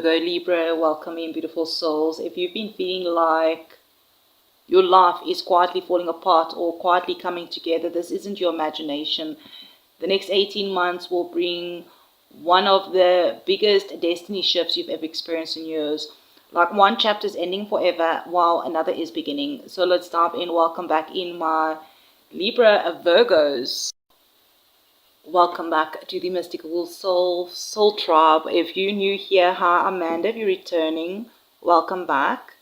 Virgo, Libra, welcome in, beautiful souls. If you've been feeling like your life is quietly falling apart or quietly coming together, this isn't your imagination. The next 18 months will bring one of the biggest destiny shifts you've ever experienced in years. Like one chapter is ending forever while another is beginning. So let's dive in. Welcome back in, my Libra Virgos. Welcome back to the Mystical Soul Tribe. If you're new here, hi Amanda. If you're returning, welcome back.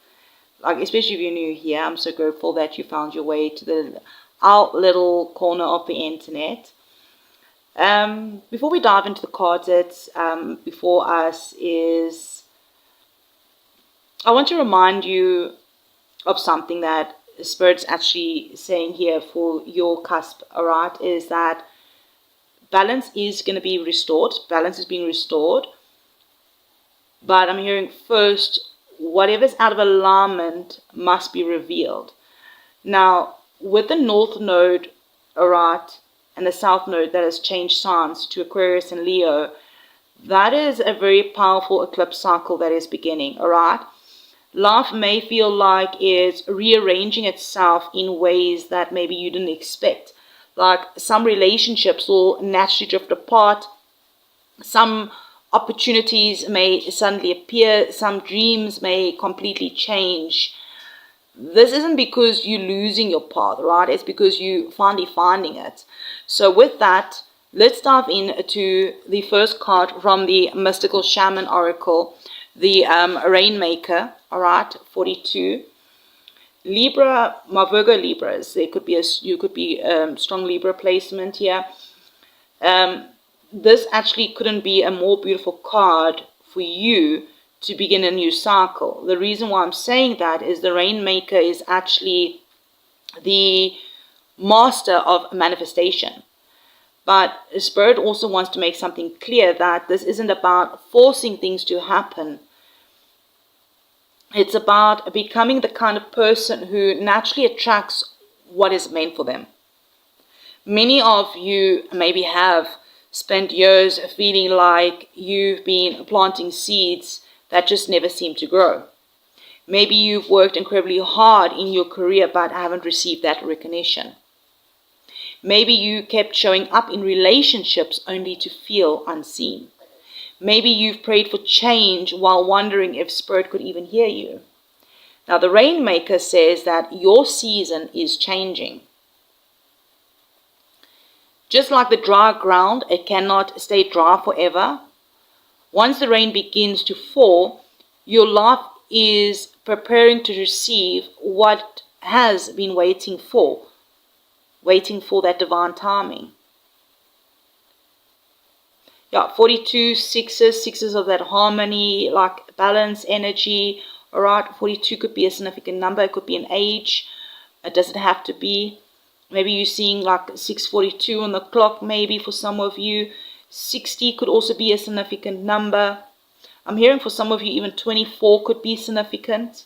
Like, especially if you're new here, I'm so grateful that you found your way to our little corner of the internet. Before we dive into the cards that's before us, I want to remind you of something that Spirit's actually saying here for your cusp, alright, is that balance is going to be restored. Balance is being restored. But I'm hearing first, whatever's out of alignment must be revealed. Now, with the North Node, alright, and the South Node that has changed signs to Aquarius and Leo, that is a very powerful eclipse cycle that is beginning, alright? Life may feel like it's rearranging itself in ways that maybe you didn't expect. Like some relationships will naturally drift apart. Some opportunities may suddenly appear. Some dreams may completely change. This isn't because you're losing your path, right? It's because you're finally finding it. So with that, let's dive into the first card from the Mystical Shaman Oracle, the Rainmaker, all right, 42. Libra, my Virgo Libras, you could be strong Libra placement here. This actually couldn't be a more beautiful card for you to begin a new cycle. The reason why I'm saying that is the Rainmaker is actually the master of manifestation. But Spirit also wants to make something clear that this isn't about forcing things to happen. It's about becoming the kind of person who naturally attracts what is meant for them. Many of you maybe have spent years feeling like you've been planting seeds that just never seem to grow. Maybe you've worked incredibly hard in your career but haven't received that recognition. Maybe you kept showing up in relationships only to feel unseen. Maybe you've prayed for change while wondering if Spirit could even hear you. Now, the Rainmaker says that your season is changing. Just like the dry ground, it cannot stay dry forever. Once the rain begins to fall, your life is preparing to receive what has been waiting for that divine timing. Yeah, 42, sixes of that harmony, like balance, energy. All right, 42 could be a significant number. It could be an age. It doesn't have to be. Maybe you're seeing like 6:42 on the clock, maybe for some of you. 60 could also be a significant number. I'm hearing for some of you even 24 could be significant.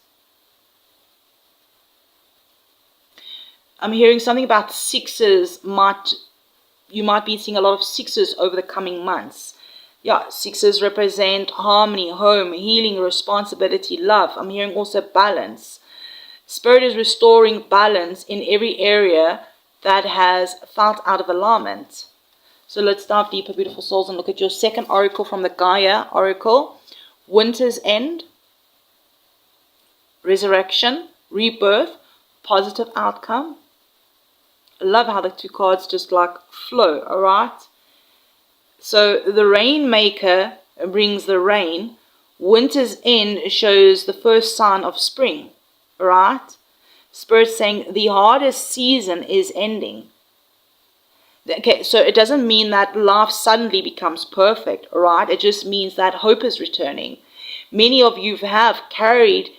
I'm hearing something about sixes. You might be seeing a lot of sixes over the coming months. Yeah, sixes represent harmony, home, healing, responsibility, love. I'm hearing also balance. Spirit is restoring balance in every area that has felt out of alignment. So let's dive deeper, beautiful souls, and look at your second oracle from the Gaia Oracle. Winter's End, Resurrection, Rebirth, Positive Outcome. I love how the two cards just like flow, alright? So the Rainmaker brings the rain. Winter's End shows the first sign of spring, alright? Spirit saying the hardest season is ending. Okay, so it doesn't mean that life suddenly becomes perfect, alright? It just means that hope is returning. Many of you have carried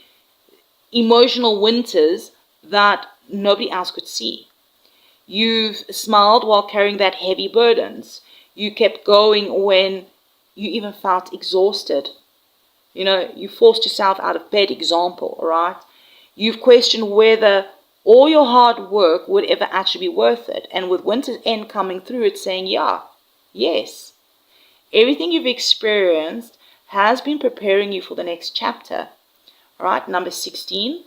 emotional winters that nobody else could see. You've smiled while carrying that heavy burdens. You kept going when you even felt exhausted. You know, you forced yourself out of bed, example, all right? You've questioned whether all your hard work would ever actually be worth it. And with Winter's End coming through, it's saying, yeah, yes. Everything you've experienced has been preparing you for the next chapter. All right, number 16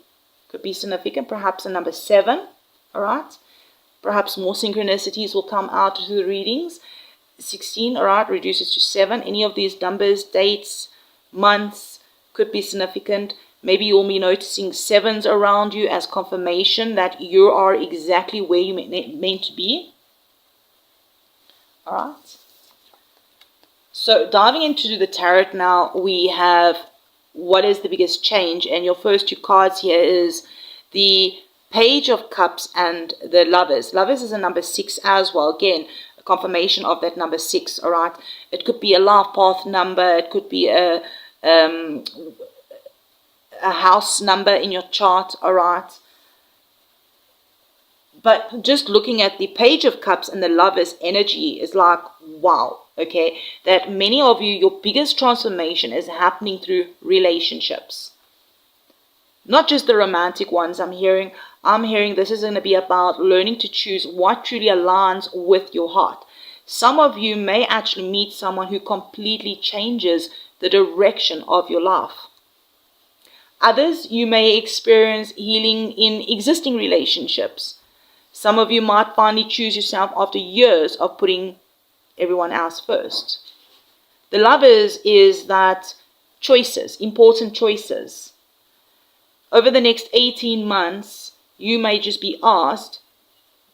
could be significant, perhaps a number 7. All right, perhaps more synchronicities will come out to the readings. 16, all right, reduces to 7. Any of these numbers, dates, months could be significant. Maybe you'll be noticing 7s around you as confirmation that you are exactly where you meant to be. All right. So diving into the tarot now, we have what is the biggest change, and your first 2 cards here is the Page of Cups and the Lovers. Lovers is a number 6 as well. Again, a confirmation of that number 6. All right. It could be a life path number. It could be a house number in your chart. All right. But just looking at the Page of Cups and the Lovers energy is like, wow. Okay, that many of you, your biggest transformation is happening through relationships. Not just the romantic ones. I'm hearing this is going to be about learning to choose what truly aligns with your heart. Some of you may actually meet someone who completely changes the direction of your life. Others, you may experience healing in existing relationships. Some of you might finally choose yourself after years of putting everyone else first. The Lovers is that choices, important choices. Over the next 18 months, you may just be asked,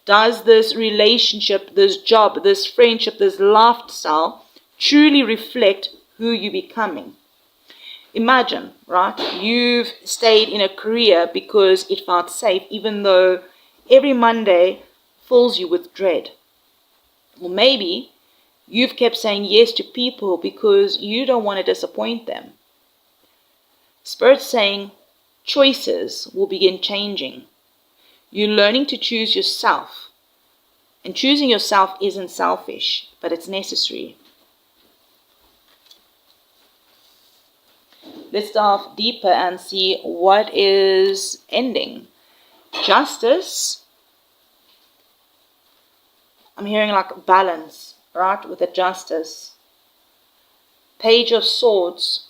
does this relationship, this job, this friendship, this lifestyle truly reflect who you're becoming? Imagine, right? You've stayed in a career because it felt safe, even though every Monday fills you with dread. Or maybe you've kept saying yes to people because you don't want to disappoint them. Spirit's saying choices will begin changing. You're learning to choose yourself. And choosing yourself isn't selfish, but it's necessary. Let's dive deeper and see what is ending. Justice. I'm hearing like balance. Right, with the Justice. Page of Swords.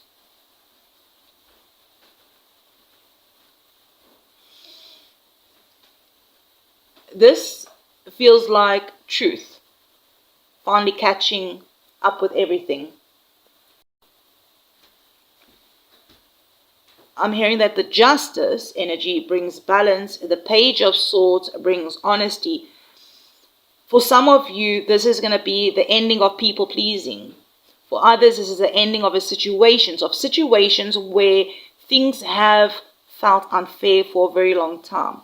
This feels like truth. Finally catching up with everything. I'm hearing that the Justice energy brings balance. The Page of Swords brings honesty. For some of you, this is going to be the ending of people pleasing. For others, this is the ending of situations where things have felt unfair for a very long time.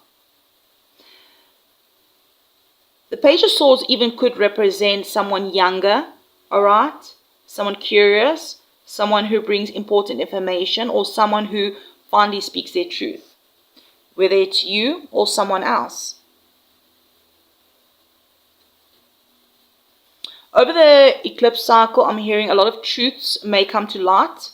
The Page of Swords even could represent someone younger, all right? Someone curious, someone who brings important information, or someone who finally speaks their truth, whether it's you or someone else. Over the eclipse cycle, I'm hearing a lot of truths may come to light.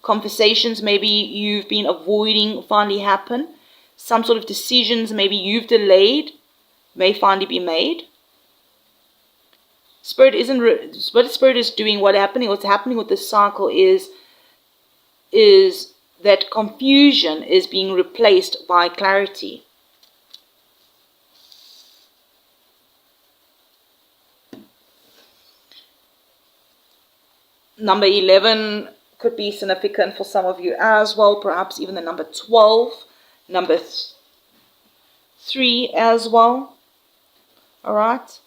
Conversations maybe you've been avoiding finally happen. Some sort of decisions maybe you've delayed may finally be made. Spirit is doing what's happening with this cycle is that confusion is being replaced by clarity. Number 11 could be significant for some of you as well, perhaps even the number 12, number 3 as well. All right.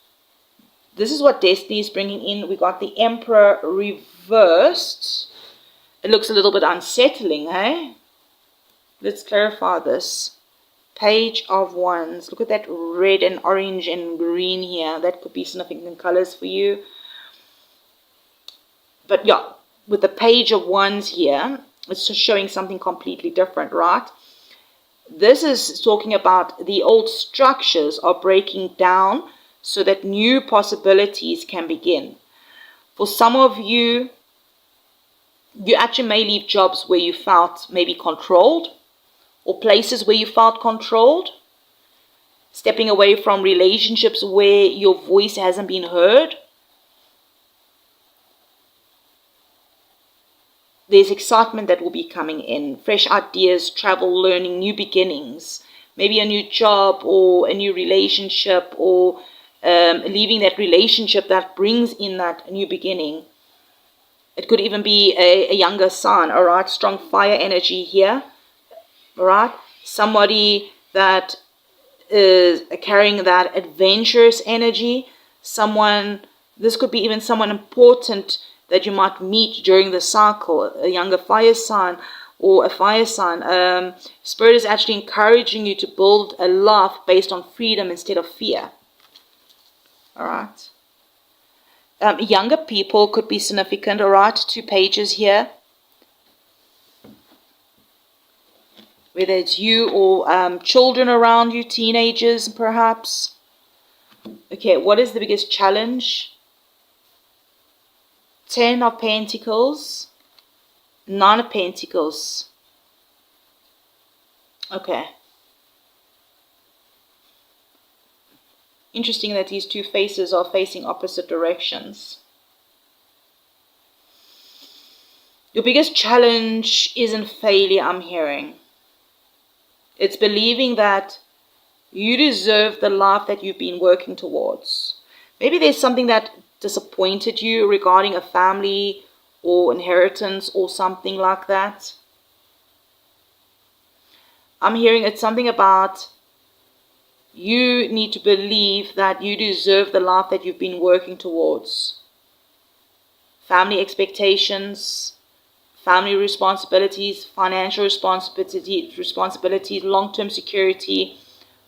This is what Destiny is bringing in. We got the Emperor reversed. It looks a little bit unsettling, hey? Let's clarify this. Page of Wands. Look at that red and orange and green here. That could be significant colors for you. But yeah, with the Page of Wands here, it's just showing something completely different, right? This is talking about the old structures are breaking down so that new possibilities can begin. For some of you, you actually may leave jobs where you felt maybe controlled, or places where you felt controlled, stepping away from relationships where your voice hasn't been heard. there's excitement that will be coming in, fresh ideas, travel, learning, new beginnings, maybe a new job or a new relationship, or leaving that relationship that brings in that new beginning. It could even be a younger son, all right? Strong fire energy here, all right? Somebody that is carrying that adventurous energy. This could be even someone important that you might meet during the cycle, a younger fire sign or a fire sign. Spirit is actually encouraging you to build a life based on freedom instead of fear. All right. Younger people could be significant, all right? 2 pages here. Whether it's you or children around you, teenagers perhaps. Okay, what is the biggest challenge? 10 of Pentacles, 9 of Pentacles. Okay. Interesting that these 2 faces are facing opposite directions. Your biggest challenge isn't failure, I'm hearing. It's believing that you deserve the life that you've been working towards. Maybe there's something that disappointed you regarding a family or inheritance or something like that. I'm hearing it's something about you need to believe that you deserve the life that you've been working towards. Family expectations, family responsibilities, financial responsibilities, long-term security,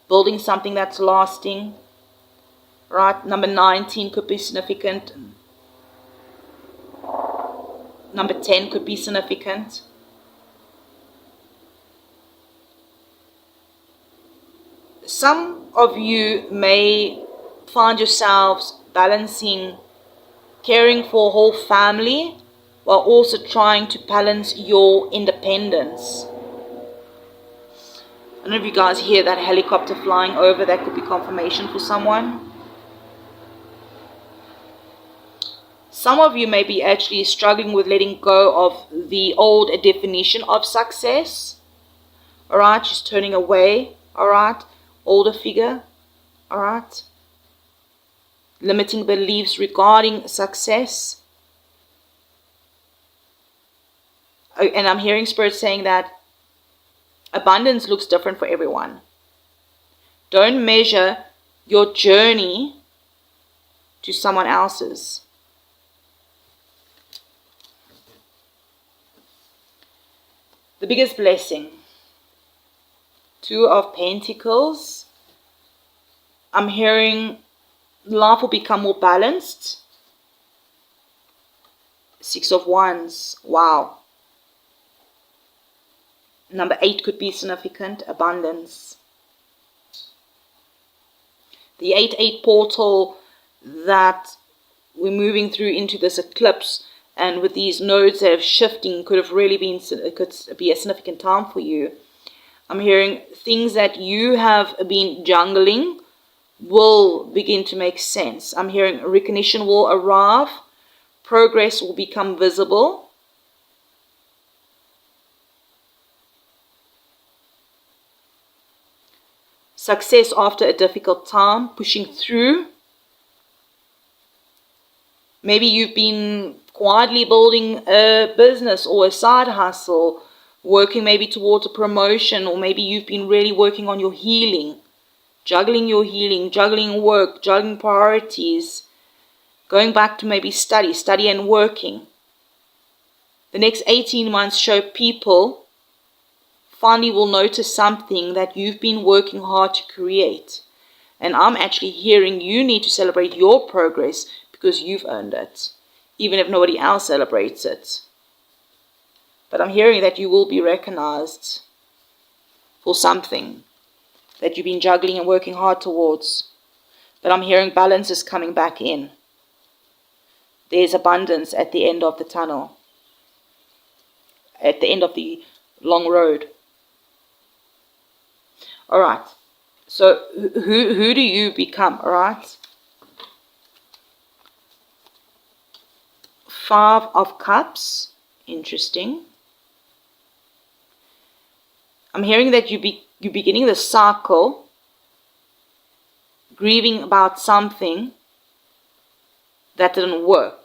building something that's lasting. Right, number 19 could be significant. Number 10 could be significant. Some of you may find yourselves balancing caring for a whole family while also trying to balance your independence. I don't know if you guys hear that helicopter flying over. That could be confirmation for someone. Some of you may be actually struggling with letting go of the old definition of success. Alright, just turning away. Alright, older figure. Alright. Limiting beliefs regarding success. And I'm hearing Spirit saying that abundance looks different for everyone. Don't measure your journey to someone else's. The biggest blessing. 2 of Pentacles. I'm hearing life will become more balanced. 6 of Wands. Wow. Number 8 could be significant. Abundance. The 8-8 portal that we're moving through into this eclipse, and with these nodes that are shifting, could be a significant time for you. I'm hearing things that you have been jungling will begin to make sense. I'm hearing recognition will arrive. Progress will become visible. Success after a difficult time, pushing through. Maybe you've been quietly building a business or a side hustle, working maybe towards a promotion, or maybe you've been really working on your healing, juggling your healing, juggling work, juggling priorities, going back to maybe study and working. The next 18 months show people finally will notice something that you've been working hard to create. And I'm actually hearing you need to celebrate your progress because you've earned it, even if nobody else celebrates it. But I'm hearing that you will be recognized for something that you've been juggling and working hard towards. But I'm hearing balance is coming back in. There's abundance at the end of the tunnel, at the end of the long road. All right. So who do you become? All right. 5 of Cups Interesting. I'm hearing that you're beginning the cycle, grieving about something that didn't work.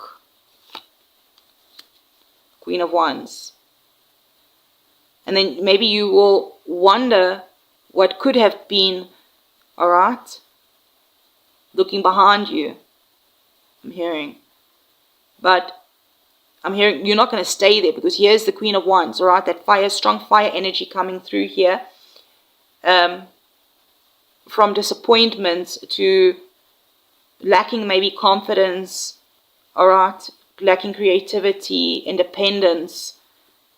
Queen of Wands. And then maybe you will wonder what could have been, alright? Looking behind you, I'm hearing. But I'm hearing you're not going to stay there, because here's the Queen of Wands, alright? That fire, strong fire energy coming through here. From disappointments to lacking maybe confidence, alright? Lacking creativity, independence,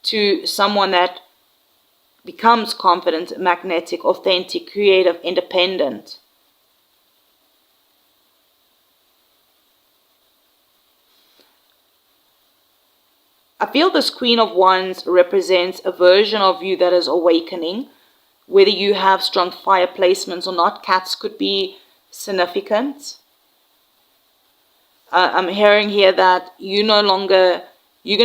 to someone that becomes confident, magnetic, authentic, creative, independent. I feel this Queen of Wands represents a version of you that is awakening. Whether you have strong fire placements or not, cats could be significant. I'm hearing here that you're going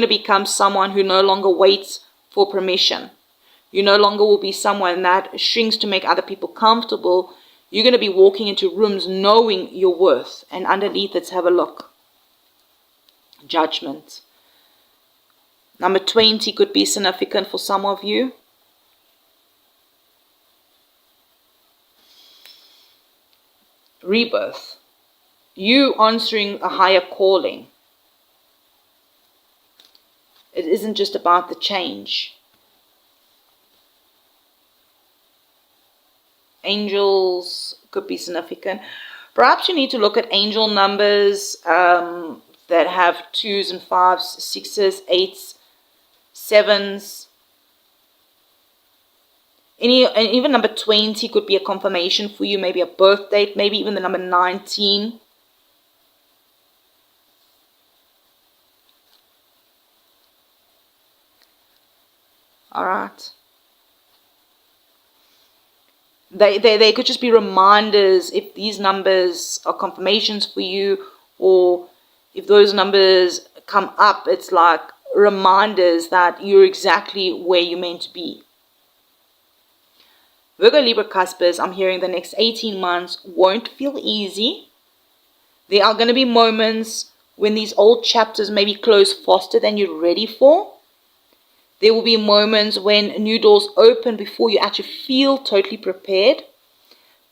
to become someone who no longer waits for permission. You no longer will be someone that shrinks to make other people comfortable. You're going to be walking into rooms knowing your worth. And underneath, let's have a look. Judgment. Number 20 could be significant for some of you. Rebirth. You answering a higher calling. It isn't just about the change. Angels could be significant. Perhaps you need to look at angel numbers that have 2s and 5s, 6s, 8s, 7s. And even number 20 could be a confirmation for you, maybe a birth date, maybe even the number 19. All right. They could just be reminders if these numbers are confirmations for you, or if those numbers come up, it's like reminders that you're exactly where you're meant to be. Virgo, Libra, CUSPers, I'm hearing the next 18 months won't feel easy. There are going to be moments when these old chapters maybe close faster than you're ready for. There will be moments when new doors open before you actually feel totally prepared.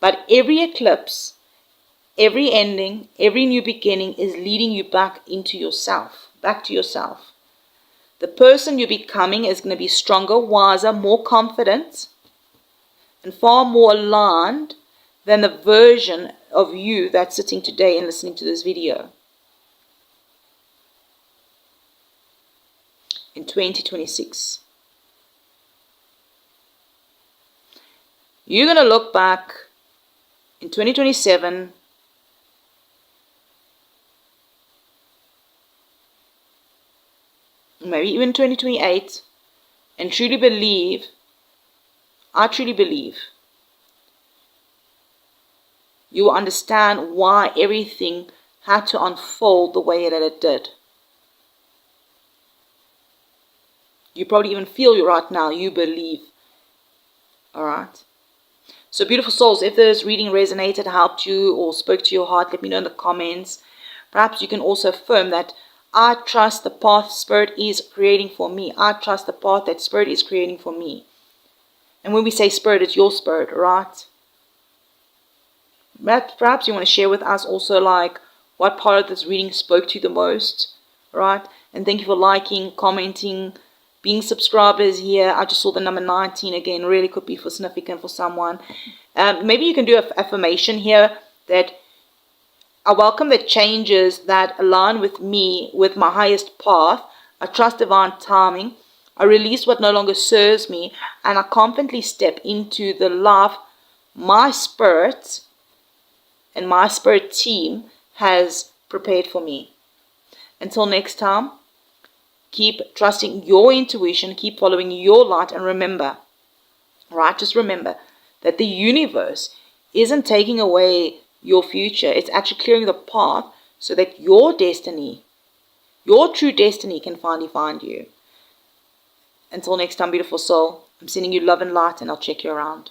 But every eclipse, every ending, every new beginning is leading you back into yourself, back to yourself. The person you're becoming is going to be stronger, wiser, more confident, and far more aligned than the version of you that's sitting today and listening to this video. In 2026. You're going to look back in 2027 maybe even 2028 and truly believe, I truly believe, you will understand why everything had to unfold the way that it did. You probably even feel right now, you believe. Alright? So beautiful souls, if this reading resonated, helped you, or spoke to your heart, let me know in the comments. Perhaps you can also affirm that I trust the path Spirit is creating for me. I trust the path that Spirit is creating for me. And when we say Spirit, it's your Spirit, right? But perhaps you want to share with us also like what part of this reading spoke to you the most, right? And thank you for liking, commenting, being subscribers here. I just saw the number 19 again. Really could be significant for someone. Maybe you can do an affirmation here that I welcome the changes that align with me, with my highest path. I trust divine timing. I release what no longer serves me, and I confidently step into the life my spirit and my spirit team has prepared for me. Until next time, keep trusting your intuition, keep following your light, and remember, right, just remember that the universe isn't taking away your future. It's actually clearing the path so that your destiny, your true destiny, can finally find you. Until next time, beautiful soul, I'm sending you love and light, and I'll check you around.